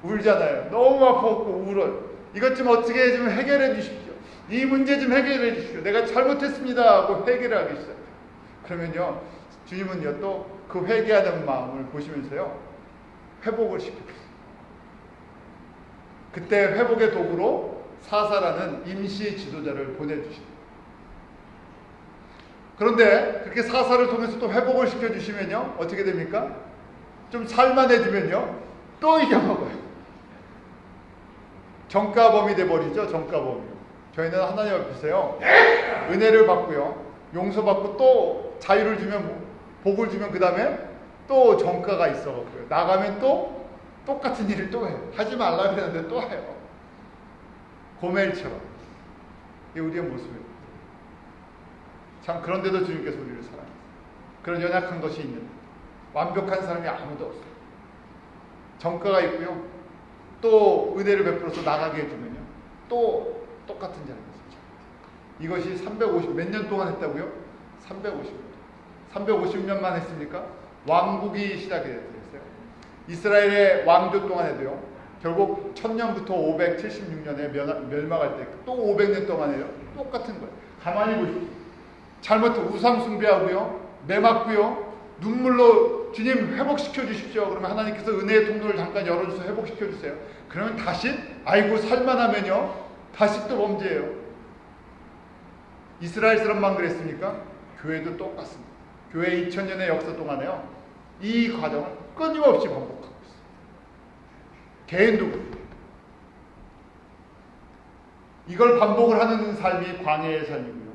울잖아요. 너무 아파갖고 울어요. 이것 좀 어떻게 좀 해결해 주십시오. 이 문제 좀 해결해 주십시오. 내가 잘못했습니다 하고 회개를 하기 시작해요. 그러면요 주님은요 또 그 회개하는 마음을 보시면서요 회복을 시켜주세요. 그때 회복의 도구로 사사라는 임시 지도자를 보내주십니다. 그런데 그렇게 사사를 통해서 또 회복을 시켜주시면요 어떻게 됩니까? 좀 살만해지면요 또 이겨먹어요. 정가범이 돼버리죠. 정가범이요. 저희는 하나님 앞에서요 은혜를 받고요 용서받고 또 자유를 주면 복을 주면 그 다음에 또 정가가 있어갖고요 나가면 또 똑같은 일을 또 해요. 하지 말라 그랬는데 또 해요. 고멜처럼. 이게 우리의 모습이에요. 참 그런데도 주님께서 우리를 사랑해요. 그런 연약한 것이 있는데 완벽한 사람이 아무도 없어요. 정가가 있고요 또 은혜를 베풀어서 나가게 해주면요 또 똑같은 잘못이죠. 이것이 350 몇 년 동안 했다고요? 350년만 했습니까? 왕국이 시작이 됐어요. 이스라엘의 왕조 동안 해도요 결국 1000년부터 576년에 멸망할 때 또 500년 동안 해요. 똑같은 거예요. 가만히 보십시오. 잘못해 우상 숭배하고요 매맞고요 눈물로 주님 회복시켜 주십시오. 그러면 하나님께서 은혜의 통로를 잠깐 열어주셔서 회복시켜 주세요. 그러면 다시 아이고 살만하면요 다시 또 범죄예요. 이스라엘 사람만 그랬습니까? 교회도 똑같습니다. 교회 2000년의 역사 동안에요 이 과정을 끊임없이 반복하고 있어요. 개인도 그렇고. 이걸 반복을 하는 삶이 광야의 삶이고요.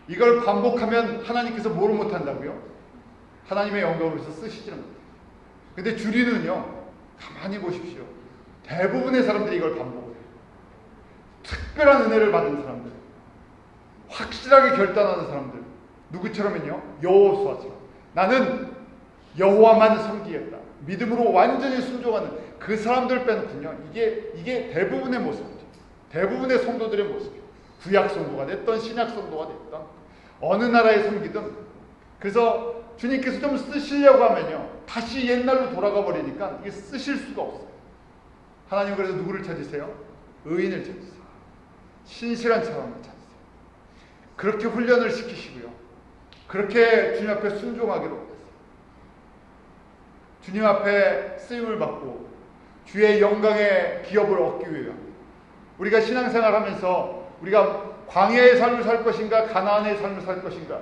이걸 반복하면 하나님께서 뭐를 못한다고요? 하나님의 영광을 위해서 쓰시지는 못해요. 근데 주리는요 가만히 보십시오. 대부분의 사람들이 이걸 반복을 해요. 특별한 은혜를 받은 사람들, 확실하게 결단하는 사람들, 누구처럼은요 여호수아처럼 나는 여호와만 섬기겠다. 믿음으로 완전히 순종하는 그 사람들 빼놓군요. 이게 대부분의 모습이죠. 대부분의 성도들의 모습이에요. 구약 성도가 됐던 신약 성도가 됐던 어느 나라에 섬기든, 그래서 주님께서 좀 쓰시려고 하면요 다시 옛날로 돌아가 버리니까 이게 쓰실 수가 없어요. 하나님 그래서 누구를 찾으세요? 의인을 찾으세요. 신실한 사람을 찾으세요. 그렇게 훈련을 시키시고요, 그렇게 주님 앞에 순종하기로 했어요. 주님 앞에 쓰임을 받고 주의 영광의 기업을 얻기 위해 우리가 신앙생활하면서 우리가 광야의 삶을 살 것인가 가나안의 삶을 살 것인가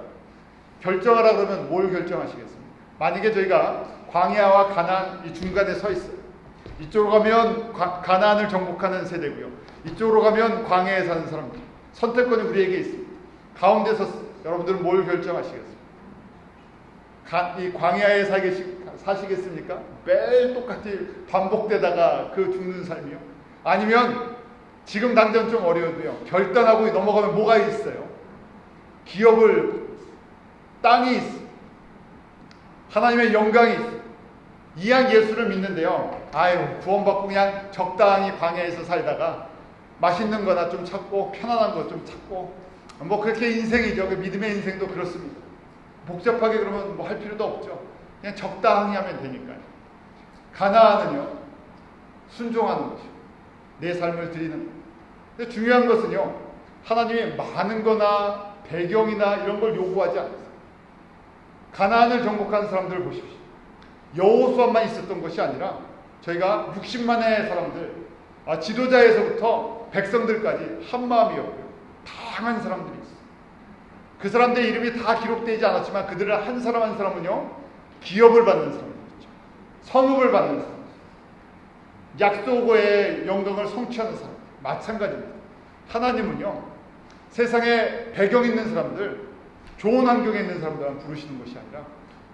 결정하라 그러면 뭘 결정하시겠습니까? 만약에 저희가 광야와 가나안 이 중간에 서 있어요. 이쪽으로 가면 가나안을 정복하는 세대고요, 이쪽으로 가면 광야에 사는 사람들, 선택권이 우리에게 있습니다. 가운데서 여러분들은 뭘 결정하시겠습니까? 이 광야에 사시겠습니까? 매일 똑같이 반복되다가 그 죽는 삶이요? 아니면 지금 당장 좀 어려워도요 결단하고 넘어가면 뭐가 있어요? 기업을, 땅이 있어, 하나님의 영광이 있어. 이왕 예수를 믿는데요, 구원받고 그냥 적당히 광야에서 살다가 맛있는 거나 좀 찾고 편안한 거 좀 찾고 뭐 그렇게 인생이죠. 그 믿음의 인생도 그렇습니다. 복잡하게 그러면 뭐 할 필요도 없죠. 그냥 적당히 하면 되니까요. 가나안은요 순종하는 것이요, 내 삶을 드리는 것. 근데 중요한 것은요, 하나님이 많은 거나 배경이나 이런 걸 요구하지 않으세요. 가나안을 정복한 사람들을 보십시오. 여호수아만 있었던 것이 아니라 저희가 60만의 사람들, 지도자에서부터 백성들까지 한 마음이었고요, 다양한 사람들이 있어요. 그 사람들의 이름이 다 기록되지 않았지만 그들을 한 사람 한 사람은요 기업을 받는 사람들이죠. 성읍을 받는 사람, 약속의 영광을 성취하는 사람. 마찬가지입니다. 하나님은요 세상에 배경 있는 사람들, 좋은 환경에 있는 사람들만 부르시는 것이 아니라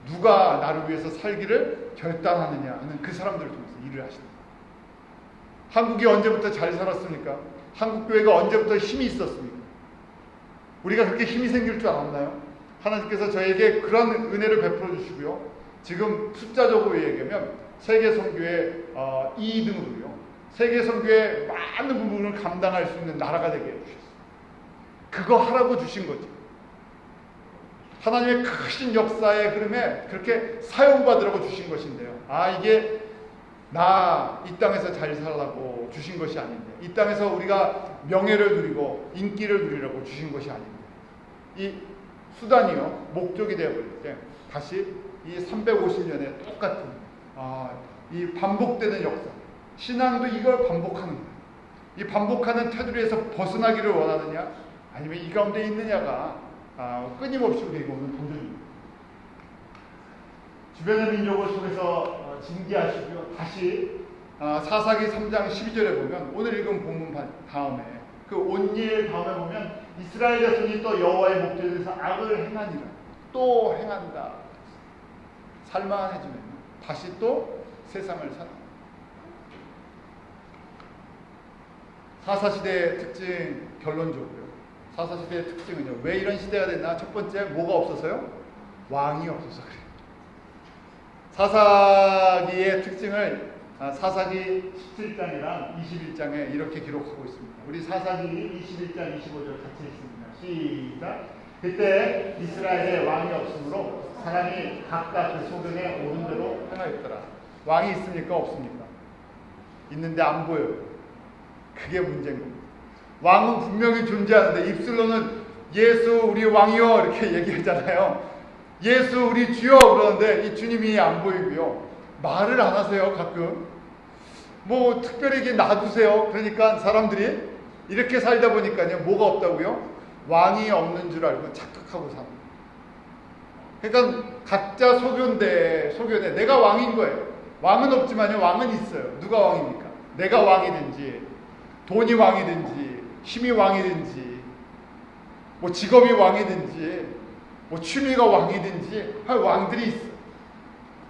누가 나를 위해서 살기를 결단하느냐 하는 그 사람들을 통해서 일을 하시는 거예요. 한국이 언제부터 잘 살았습니까? 한국교회가 언제부터 힘이 있었습니까? 우리가 그렇게 힘이 생길 줄 알았나요? 하나님께서 저에게 그런 은혜를 베풀어 주시고요, 지금 숫자적으로 얘기하면 세계선교의 2등으로요 세계선교의 많은 부분을 감당할 수 있는 나라가 되게 해주셨어요. 그거 하라고 주신 거죠. 하나님의 크신 역사의 흐름에 그렇게 사용받으라고 주신 것인데요, 이게 나 이 땅에서 잘 살라고 주신 것이 아닌데, 이 땅에서 우리가 명예를 누리고 인기를 누리라고 주신 것이 아닌데, 이 수단이요 목적이 되어버릴 때 다시 이 350년의 똑같은 이 반복되는 역사, 신앙도 이걸 반복하는 거예요. 이 반복하는 테두리에서 벗어나기를 원하느냐 아니면 이 가운데 있느냐가 끊임없이 우리에게 오는 도전입니다. 주변의 민족을 속에서 징계하시고요, 다시 사사기 3장 12절에 보면 오늘 읽은 본문 다음에 그 온일 다음에 보면 이스라엘 자손이 또 여호와의 목전에 대해서 악을 행하니라, 또 행한다. 살만해지면 다시 또 세상을 살아. 사사시대의 특징, 결론적으로요, 사사시대의 특징은요, 왜 이런 시대가 됐나? 첫 번째, 뭐가 없어서요? 왕이 없어서 그래요. 사사기의 특징을 사사기 17장이랑 21장에 이렇게 기록하고 있습니다. 우리 사사기 21장 25절 같이 읽습니다. 시작. 그때 이스라엘에 왕이 없으므로 사람이 각각 그 소견에 오른 대로 행하였더라. 왕이 있습니까? 없습니까? 있는데 안 보여요. 그게 문제인 겁니다. 왕은 분명히 존재하는데 입술로는 예수 우리 왕이요 이렇게 얘기하잖아요. 예수 우리 주여 그러는데 이 주님이 안 보이고요, 말을 안 하세요. 가끔 뭐 특별히 이게 놔두세요. 그러니까 사람들이 이렇게 살다 보니까요 뭐가 없다고요? 왕이 없는 줄 알고 착각하고 삽니다. 그러니까 각자 소견에 내가 왕인 거예요. 왕은 없지만요 왕은 있어요. 누가 왕입니까? 내가 왕이든지 돈이 왕이든지 힘이 왕이든지 뭐 직업이 왕이든지 뭐 취미가 왕이든지 할 왕들이 있어.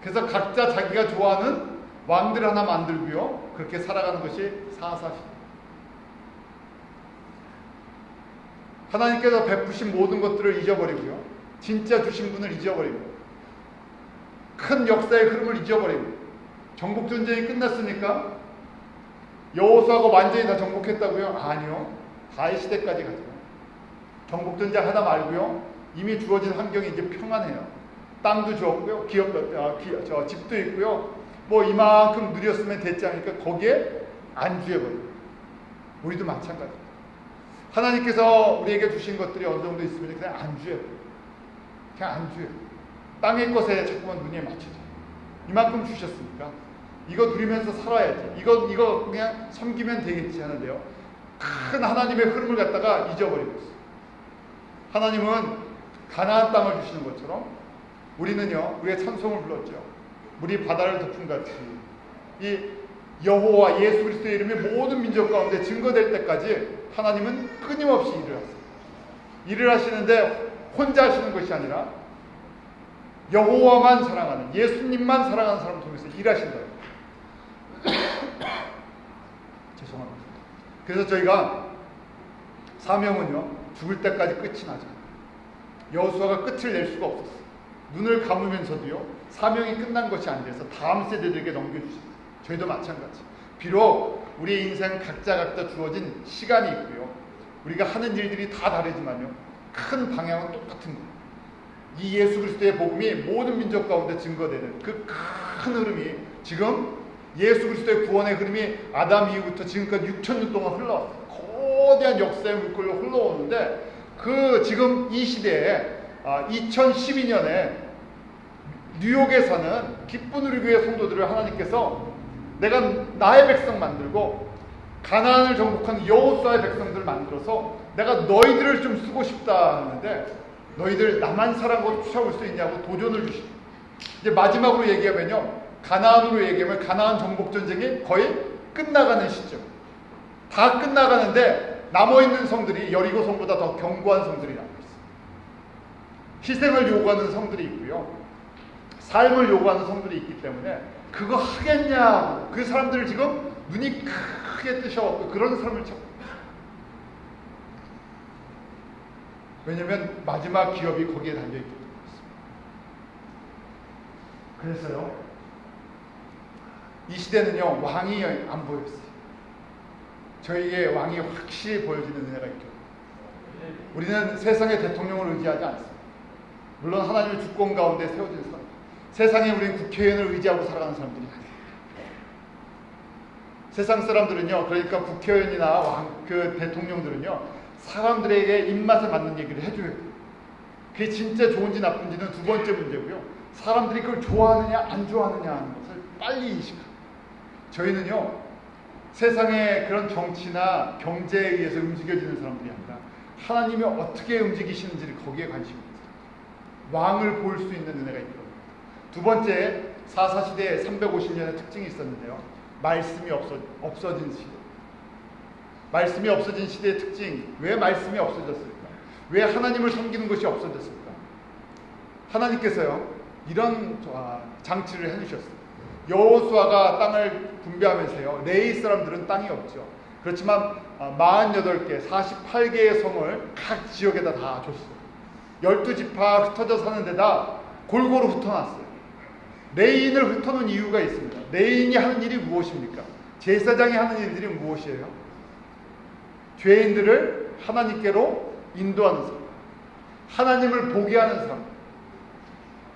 그래서 각자 자기가 좋아하는 왕들 하나 만들고요 그렇게 살아가는 것이 사사시대. 하나님께서 베푸신 모든 것들을 잊어버리고요, 진짜 주신 분을 잊어버리고 큰 역사의 흐름을 잊어버리고. 정복전쟁이 끝났습니까? 여호수아가 완전히 다 정복했다고요? 아니요. 다윗 시대까지 가죠. 정복전쟁 하다 말고요. 이미 주어진 환경이 이제 평안해요. 땅도 주었고요. 집도 있고요. 뭐 이만큼 누렸으면 됐지 않으니까 거기에 안주해버려요. 우리도 마찬가지입니다. 하나님께서 우리에게 주신 것들이 어느 정도 있으면 그냥 안주해버려요. 그냥 안주해요. 땅의 것에 자꾸만 눈이 맞춰져요. 이만큼 주셨으니까 이거 누리면서 살아야지. 이거 그냥 섬기면 되겠지 하는데요. 큰 하나님의 흐름을 갖다가 잊어버리고 있어요. 하나님은 가나안 땅을 주시는 것처럼 우리는요, 우리의 찬송을 불렀죠. 물이 바다를 덮은 같이 이 여호와 예수 그리스도의 이름이 모든 민족 가운데 증거될 때까지 하나님은 끊임없이 일을 하세요. 일을 하시는데 혼자 하시는 것이 아니라 여호와만 사랑하는, 예수님만 사랑하는 사람을 통해서 일하신다. 죄송합니다. 그래서 저희가 사명은요, 죽을 때까지 끝이 나죠. 여호수아가 끝을 낼 수가 없었어요. 눈을 감으면서도요, 사명이 끝난 것이 아니라서 다음 세대들에게 넘겨주셨어요. 저희도 마찬가지. 비록 우리의 인생 각자 주어진 시간이 있고요, 우리가 하는 일들이 다 다르지만요, 큰 방향은 똑같은 거예요. 이 예수 그리스도의 복음이 모든 민족 가운데 증거되는 그 큰 흐름이 지금 예수 그리스도의 구원의 흐름이 아담 이후부터 지금까지 6,000년 동안 흘러왔어요. 거대한 역사의 물결로 흘러오는데 그 지금 이 시대에 2012년에 뉴욕에 사는 기쁜 우리 교회 성도들을 하나님께서 내가 나의 백성 만들고 가나안을 정복한 여호수아의 백성들을 만들어서 내가 너희들을 좀 쓰고 싶다 하는데 너희들 나만 사랑으로 쫓아올 수 있냐고 도전을 주시고, 이제 마지막으로 얘기하면요, 가나안으로 얘기하면 가나안 정복전쟁이 거의 끝나가는 시점, 다 끝나가는데 남아있는 성들이 여리고 성보다 더 견고한 성들이 남아있어요. 희생을 요구하는 성들이 있고요, 삶을 요구하는 성들이 있기 때문에 그거 하겠냐, 그 사람들 지금 눈이 크게 뜨셔갖고 그런 사람을 찾고, 왜냐면 마지막 기업이 거기에 달려있기 때문에. 그래서요, 이 시대는요, 왕이 안 보였어요. 저희에게 왕이 확실히 보여지는 은혜가 있죠. 우리는 세상의 대통령을 의지하지 않습니다. 물론 하나님의 주권 가운데 세워진 사람, 세상에 우리는 국회의원을 의지하고 살아가는 사람들이 아니에요. 세상 사람들은요, 그러니까 국회의원이나 그 대통령들은요, 사람들에게 입맛에 맞는 얘기를 해줘요. 그게 진짜 좋은지 나쁜지는 두 번째 문제고요, 사람들이 그걸 좋아하느냐 안 좋아하느냐 하는 것을 빨리 인식합니다. 저희는요, 세상의 그런 정치나 경제에 의해서 움직여지는 사람들이 아니라 하나님이 어떻게 움직이시는지를 거기에 관심이 있어요. 왕을 볼 수 있는 은혜가 있거든요. 두 번째, 사사시대에 350년의 특징이 있었는데요, 말씀이 없어진 시대. 말씀이 없어진 시대의 특징, 왜 말씀이 없어졌을까? 왜 하나님을 섬기는 것이 없어졌을까? 하나님께서요, 이런 장치를 해주셨어요. 여호수아가 땅을 분배하면서요, 레위 사람들은 땅이 없죠. 그렇지만 48개, 48개의 성을 각 지역에다 다 줬어요. 12지파 흩어져 사는 데다 골고루 흩어놨어요. 레위인을 흩어놓은 이유가 있습니다. 레위인이 하는 일이 무엇입니까? 제사장이 하는 일들이 무엇이에요? 죄인들을 하나님께로 인도하는 사람, 하나님을 보게 하는 사람,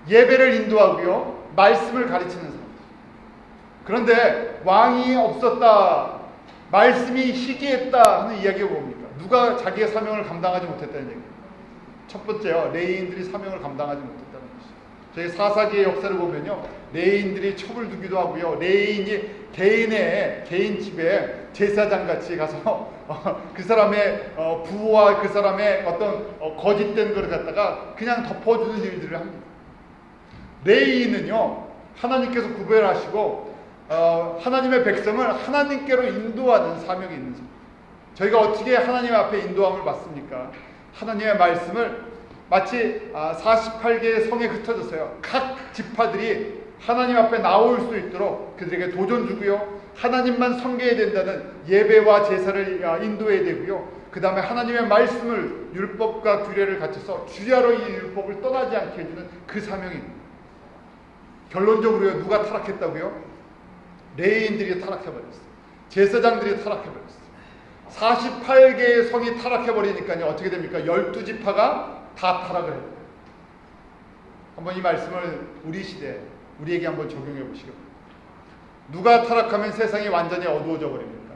예배를 인도하고요, 말씀을 가르치는 사람. 그런데 왕이 없었다, 말씀이 희귀했다 하는 이야기가 뭡니까? 누가 자기의 사명을 감당하지 못했다는 얘기예요. 첫 번째요, 레위인들이 사명을 감당하지 못했다는 것이죠. 저희 사사기의 역사를 보면요, 레위인들이 첩을 두기도 하고요, 레위인이 개인 집에 제사장같이 가서 그 사람의 부와 그 사람의 어떤 거짓된 것을 갖다가 그냥 덮어주는 일들을 합니다. 레위인은요, 하나님께서 구별하시고 하나님의 백성을 하나님께로 인도하는 사명이 있는 사람. 저희가 어떻게 하나님 앞에 인도함을 받습니까? 하나님의 말씀을 마치 48개의 성에 흩어졌어요. 각 지파들이 하나님 앞에 나올 수 있도록 그들에게 도전 주고요, 하나님만 섬겨야 된다는 예배와 제사를 인도해야 되고요, 그 다음에 하나님의 말씀을, 율법과 규례를 갖춰서 주야로 이 율법을 떠나지 않게 해주는 그 사명입니다. 결론적으로요, 누가 타락했다고요? 레위인들이 타락해버렸어요. 제사장들이 타락해버렸어요. 48개의 성이 타락해버리니까요. 어떻게 됩니까? 12지파가 다 타락을 해요. 한번 이 말씀을 우리 시대에 우리에게 한번 적용해 보시기 바랍니다. 누가 타락하면 세상이 완전히 어두워져 버립니까?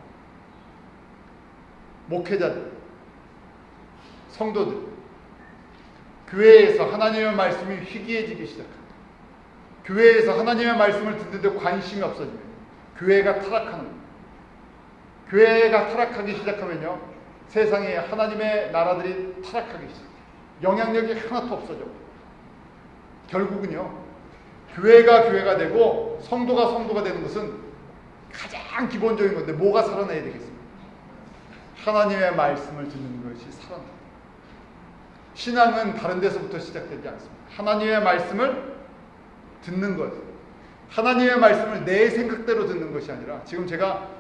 목회자들, 성도들, 교회에서 하나님의 말씀이 희귀해지기 시작합니다. 교회에서 하나님의 말씀을 듣는데 관심이 없어집니다. 교회가 타락하는 거예요. 교회가 타락하기 시작하면요, 세상에 하나님의 나라들이 타락하기 시작해요. 영향력이 하나도 없어져. 결국은요, 교회가 되고 성도가 되는 것은 가장 기본적인 건데 뭐가 살아나야 되겠습니까? 하나님의 말씀을 듣는 것이 살아납니다. 신앙은 다른 데서부터 시작되지 않습니다. 하나님의 말씀을 듣는 것, 하나님의 말씀을 내 생각대로 듣는 것이 아니라, 지금 제가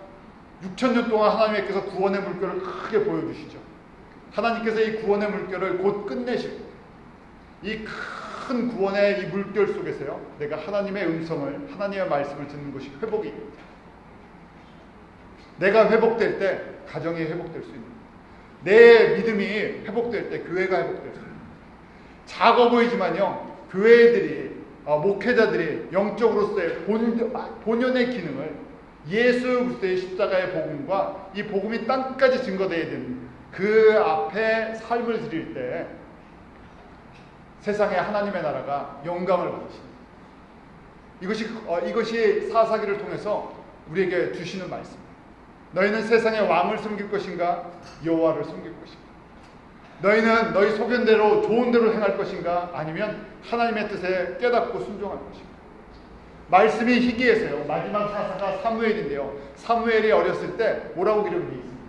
6,000년 동안 하나님께서 구원의 물결을 크게 보여주시죠. 하나님께서 이 구원의 물결을 곧 끝내시고, 이 큰 구원의 이 물결 속에서요, 내가 하나님의 음성을, 하나님의 말씀을 듣는 것이 회복이 됩니다. 내가 회복될 때 가정이 회복될 수 있는 거예요. 내 믿음이 회복될 때 교회가 회복될 수 있는 거예요. 작아 보이지만요, 교회들이, 목회자들이 영적으로서의 본연의 기능을 예수 그리스도의 십자가의 복음과 이 복음이 땅까지 증거되어야 되는 그 앞에 삶을 드릴 때 세상에 하나님의 나라가 영광을 받으십니다. 이것이 사사기를 통해서 우리에게 주시는 말씀입니다. 너희는 세상의 왕을 섬길 것인가, 여호와를 섬길 것인가? 너희는 너희 소견대로 좋은 대로 행할 것인가, 아니면 하나님의 뜻에 깨닫고 순종할 것인가? 말씀이 희귀해서요, 마지막 사사가 사무엘인데요, 사무엘이 어렸을 때 뭐라고 기록이 되어 있습니다.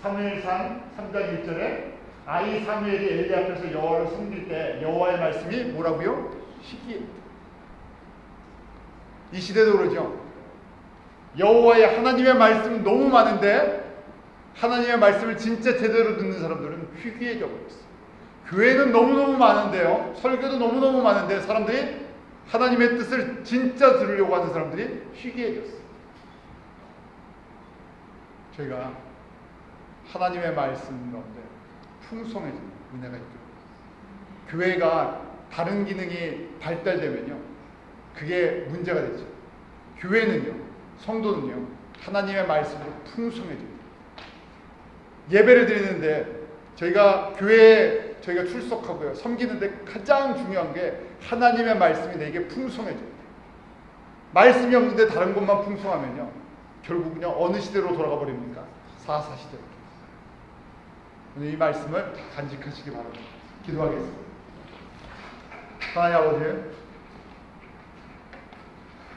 사무엘상 3장 1절에 아이 사무엘이 엘리 앞에서 여호와를 섬길 때 여호와의 말씀이 뭐라고요? 희귀해. 이 시대도 그러죠. 여호와의 하나님의 말씀은 너무 많은데 하나님의 말씀을 진짜 제대로 듣는 사람들은 희귀해져 버렸어요. 교회는 너무너무 많은데요, 설교도 너무너무 많은데 사람들이 하나님의 뜻을 진짜 들으려고 하는 사람들이 희귀해졌어요. 저희가 하나님의 말씀 가운데 풍성해지는 은혜가 있죠. 교회가 다른 기능이 발달되면요, 그게 문제가 되죠. 교회는요, 성도는요, 하나님의 말씀으로 풍성해집니다. 예배를 드리는데 저희가 교회에 저희가 출석하고요, 섬기는데 가장 중요한 게 하나님의 말씀이 내게 풍성해져요. 말씀이 없는데 다른 것만 풍성하면요, 결국은요 어느 시대로 돌아가 버립니까? 사사시대로. 오늘 이 말씀을 간직하시기 바랍니다. 기도하겠습니다. 하나님 아버지,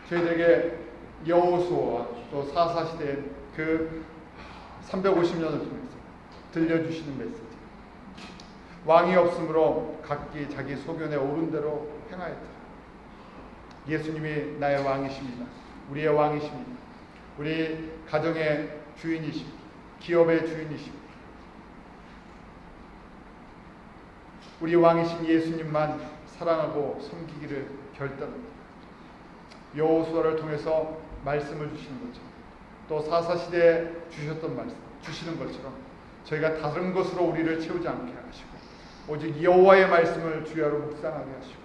저희들에게 여호수아와 또 사사시대의 그 350년을 통해서 들려주시는 메시지, 왕이 없으므로 각기 자기 소견에 옳은 대로 행하였다. 예수님이 나의 왕이십니다. 우리의 왕이십니다. 우리 가정의 주인이십니다. 기업의 주인이십니다. 우리 왕이신 예수님만 사랑하고 섬기기를 결단합니다. 여호수아를 통해서 말씀을 주시는 것처럼, 또 사사시대에 주셨던 말씀 주시는 것처럼 저희가 다른 것으로 우리를 채우지 않게 하시고 오직 여호와의 말씀을 주야로 묵상하게 하시고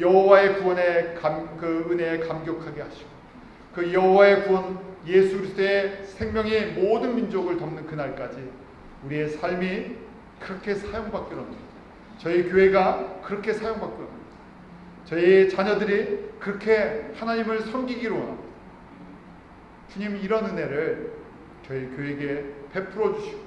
여호와의 구원의 그 은혜에 감격하게 하시고 그 여호와의 구원, 예수 그리스도의 생명이 모든 민족을 덮는 그날까지 우리의 삶이 그렇게 사용받기를 원합니다. 저희 교회가 그렇게 사용받기를 원합니다. 저희 자녀들이 그렇게 하나님을 섬기기를 원합니다. 주님, 이런 은혜를 저희 교회에게 베풀어 주시고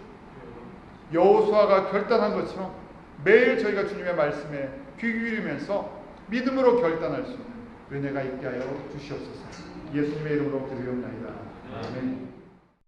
여호수아가 결단한 것처럼 매일 저희가 주님의 말씀에 귀 기울이면서 믿음으로 결단할 수 있는 은혜가 있게 하여 주시옵소서. 예수님의 이름으로 기도하옵나이다. 아멘.